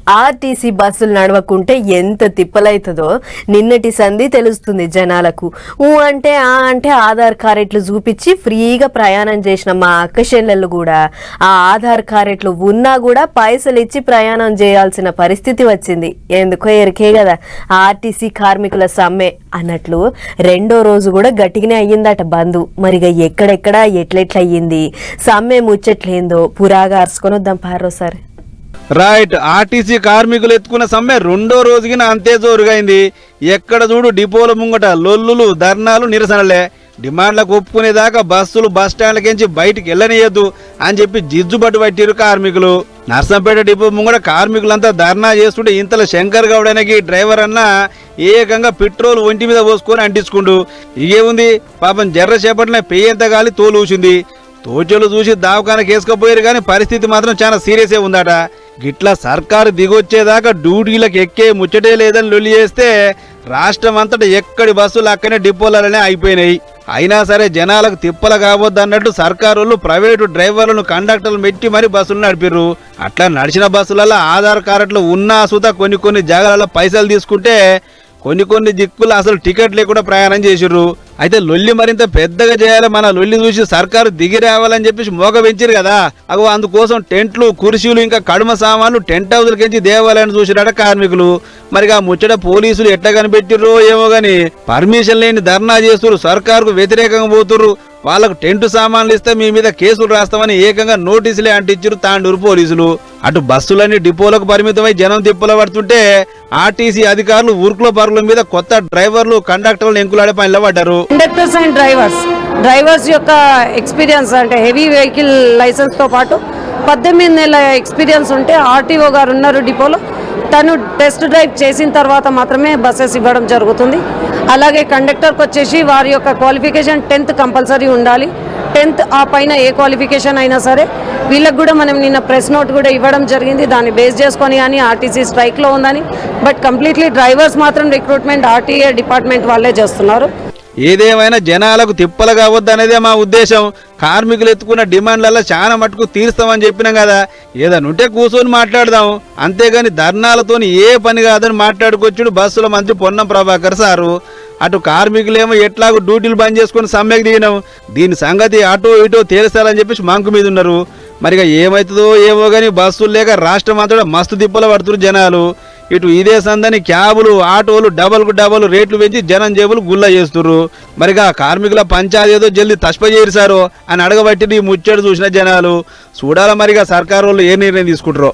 RTC బస్సులు నడవకుంటే ఎంత తిప్పలైతుందో నిన్నటి సంధి తెలుస్తుంది జనాలకు. అంటే ఆధార్ కార్డులు చూపించి ఫ్రీగా ప్రయాణం చేసిన మా అక్క చెల్లెళ్ళు కూడా ఆ ఆధార్ కార్డులు ఉన్నా కూడా పైసలు ఇచ్చి ప్రయాణం చేయాల్సిన పరిస్థితి వచ్చింది. ఎందుకో ఎరికే కదా ఆర్టీసీ కార్మికుల సమ్మె అన్నట్లు రెండో రోజు కూడా గట్టిగానే అయ్యిందట బంధు. మరిగా ఎక్కడెక్కడ ఎట్లెట్ల అయ్యింది సమ్మె ముచ్చట్లేందో పురాగా అరుచుకొని వద్దాం పారోసారి. రైట్, ఆర్టీసీ కార్మికులు ఎత్తుకున్న సమ్మె రెండో రోజుకి అంతే జోరుగైంది. ఎక్కడ చూడు డిపోల ముంగట లొల్లులు, ధర్నాలు, నిరసనలే. డిమాండ్లకు ఒప్పుకునేదాకా బస్సులు బస్టాండ్లకించి బయటికి వెళ్ళనియద్దు అని చెప్పి జిజ్జుబట్టు పట్టిరు కార్మికులు. నర్సంపేట డిపో ముంగట కార్మికులంతా ధర్నా చేస్తుంటే ఇంతలో శంకర్ గౌడనికి డ్రైవర్ అన్న ఏకంగా పెట్రోల్ ఒంటి మీద పోసుకొని అంటించుకుండు. ఇగేముంది పాపం జర్ర చేపట్టిన పెయ్యంత గాలి తోలు ఊసింది. తోచలు చూసి దావకానికి వేసుకపోయారు కానీ పరిస్థితి మాత్రం చాలా సీరియసే ఉందట. గిట్లా సర్కారు దిగొచ్చేదాకా డ్యూటీలకు ఎక్కే ముచ్చటే లేదని లొల్లి చేస్తే రాష్ట్రం అంతటా ఎక్కడి బస్సులు అక్కనే డిపోలనే అయిపోయినాయి. అయినా సరే జనాలకు తిప్పల కావద్దన్నట్టు సర్కారు ప్రైవేటు డ్రైవర్లను, కండక్టర్లు మెట్టి మరి బస్సులు నడిపిర్రు. అట్లా నడిచిన బస్సులలో ఆధార్ కార్డులు ఉన్నా సుతా కొన్ని జాగాలలో పైసలు తీసుకుంటే కొన్ని దిక్కులు అసలు టికెట్ లేకుండా ప్రయాణం చేసిర్రు. అయితే లొల్లి మరింత పెద్దగా చేయాలి, మన లొల్లి చూసి సర్కారు దిగి రావాలని చెప్పేసి మోగ పెంచారు కదా. అగో అందుకోసం టెంట్లు, కుర్చీలు, ఇంకా కడుమ సామాన్లు టెంట్ హౌస్లకించి దేవాలయాన్ని చూసిరాట కార్మికులు. మరిగా ముచ్చట పోలీసులు ఎట్లా కనిపెట్టిర్రో ఏమో గాని పర్మిషన్ లేని ధర్నా చేస్తున్నారు, సర్కారుకు వ్యతిరేకంగా పోతుర్రు. వాళ్ళకు టెంటు సామాన్లు ఇస్తే మీ మీద కేసులు రాస్తామని ఏకంగా నోటీసులే అంటించారు తాండూరు పోలీసులు. అటు బస్సులన్నీ డిపోలకు పరిమితమై జనం తిప్పల పడుతుంటే ఆర్టీసీ అధికారులు ఊరుకుల పరుగుల మీద కొత్త డ్రైవర్లు, కండక్టర్లు ఎంకులాడే పనిలో పడ్డారు. కండక్టర్స్ అండ్ డ్రైవర్స్ యొక్క ఎక్స్పీరియన్స్ అంటే హెవీ వెహికల్ లైసెన్స్ తో పాటు 18 నెలల ఎక్స్పీరియన్స్ ఉంటే ఆర్టీఓ గారు ఉన్నారు డిపోలో. తను టెస్ట్ డ్రైవ్ చేసిన తర్వాత మాత్రమే బస్సెస్ ఇవ్వడం జరుగుతుంది. అలాగే కండక్టర్కి వచ్చేసి వారి యొక్క క్వాలిఫికేషన్ 10th కంపల్సరీ ఉండాలి. 10th ఆ పైన ఏ క్వాలిఫికేషన్ అయినా సరే. వీళ్ళకి కూడా మనం నిన్న ప్రెస్ నోట్ కూడా ఇవ్వడం జరిగింది. దాన్ని బేస్ చేసుకొని కానీ ఆర్టీసీ స్ట్రైక్లో ఉందని. బట్ కంప్లీట్లీ డ్రైవర్స్ మాత్రం రిక్రూట్మెంట్ ఆర్టీఏ డిపార్ట్మెంట్ వాళ్ళే చేస్తున్నారు. ఏదేమైనా జనాలకు తిప్పలు కావద్దనేదే మా ఉద్దేశం. కార్మికులు ఎత్తుకున్న డిమాండ్లలో చాలా మటుకు తీరుస్తామని చెప్పినాం కదా. ఏదనుంటే కూర్చొని మాట్లాడదాం, అంతేగాని ధర్నాలతోని ఏ పని కాదని మాట్లాడుకొచ్చుడు బస్సుల మంత్రి పొన్నం ప్రభాకర్ సారు. అటు కార్మికులేమో ఎట్లాగో డ్యూటీలు బంద్ చేసుకుని సమ్మెకు దిగినాం, దీని సంగతి అటో ఇటో తేల్చాలని చెప్పేసి మంకు మీద ఉన్నారు. మరిగా ఏమవుతుందో ఏమో కానీ బస్సులు లేక రాష్ట్రం అంతటా మస్తు తిప్పలు పడుతున్నారు జనాలు. ఇటు ఇదే సందని క్యాబులు, ఆటోలు డబల్ రేట్లు పెంచి జనం జేబులు గుల్ల చేస్తుర్రు. మరిగా కార్మికుల పంచాయతీ ఏదో జల్దీ తష్ప చేశారో అని అడగబట్టి ఈ ముచ్చట చూసిన జనాలు. చూడాల మరిగా సర్కారు వాళ్ళు ఏ నిర్ణయం తీసుకుంటారో.